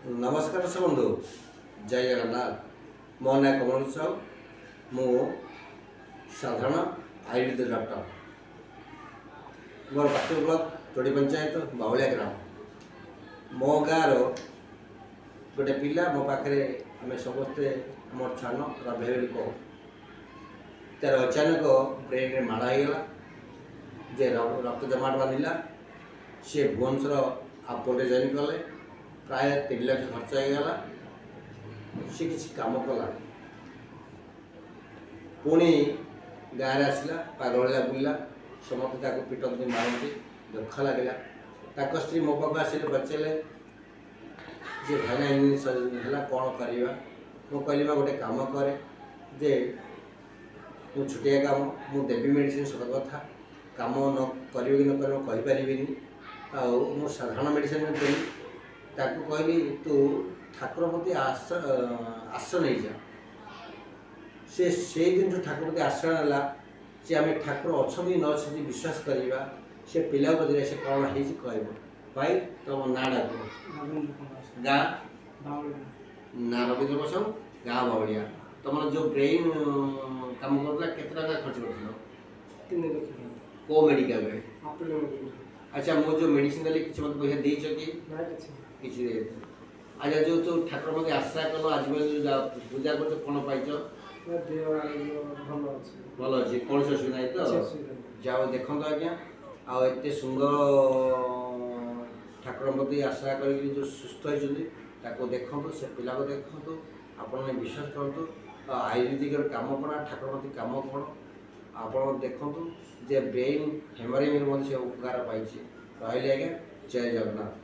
नमस्कार से बंधु जय जगन्नाथ मो ना कमल साहू मु साधारण आयुर्वेद डॉक्टर मोर पात्र ब्लॉक तोड़ी पंचायत बाहुलिया ग्राम मो गाँव गोटे पिला मो पाखे आम समस्ते आम छान रभे कह तार अचानक ब्रेन में माड़ होगा जे रक्त जमाट बांधिला सी भुवनेश्वर आपोटे जॉइन कले प्राय 3 लाख खर्च होगा सी किसी कम कला पुणी गाँव में आसला पागल बुला समस्त पिटती मारती दुख लगे स्त्री मो पाक आसिले पचारे जे भाईना है कौन करवा मु कहली गोटे कम करे जे मु छुटिया काम मु देवी मेडिसिन सब कथा कम न कर कि न कहीपरि मु साधारण मेडिसिन देवी ताकू कहली तू ठाकुर प्रति आश्रय नहीं जा से दिन ठाकुर प्रति आश्रय नाला जे आम ठाकुर अच्छा न अच्छा विश्वास करवा से पिला बदले से कौन है कह भाई तुम ना डाक गाँ ना रवींद्र प्रसाद गाँ बावलिया तुम जो ब्रेन कम करता केते टका खर्च कर को मेडिकल में अच्छा मो जो मेडिसिन देली किसी मत पैसा देछ कि किसी आज जो तो ठाकुर मते आशा कलो आज पूजा कर कौन पाइछ भल अच्छे कौन असुविधा नहीं तो जाओ देखो आज्ञा आते सुंदर ठाकुर प्रति आशा कर जो सुस्थ होती देखो से पिला को देखो आपने विश्वास करूँ आयुर्वेदिक कम कौन ठाकुर प्रति कम कौन आप देखो जे ब्रेन हेमरेज से उपकार पाई रही आज्ञा जय जगन्नाथ।